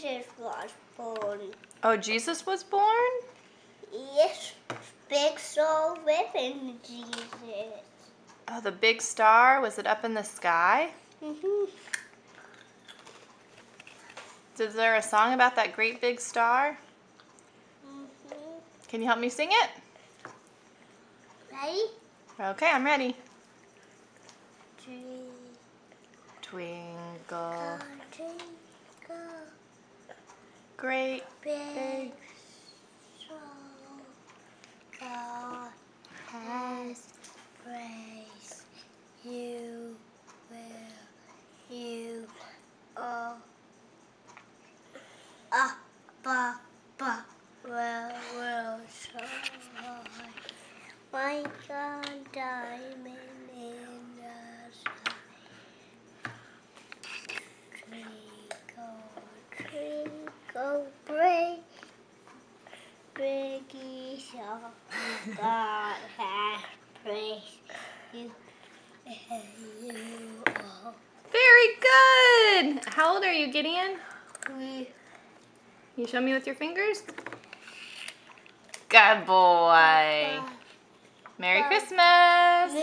Jesus was born. Oh, Jesus was born? Yes, big soul living Jesus. Oh, the big star, was it up in the sky? Is there a song about that great big star? Can you help me sing it? Ready? Okay, I'm ready. Twinkle, Twinkle, twinkle, great big big soul, God has praise. You will will shine. My God, diamond in the sky. Twinkle, twinkle, big soul, God has praise. You. Very good! How old are you, Gideon? 3. You show me with your fingers? Good boy. Merry Christmas!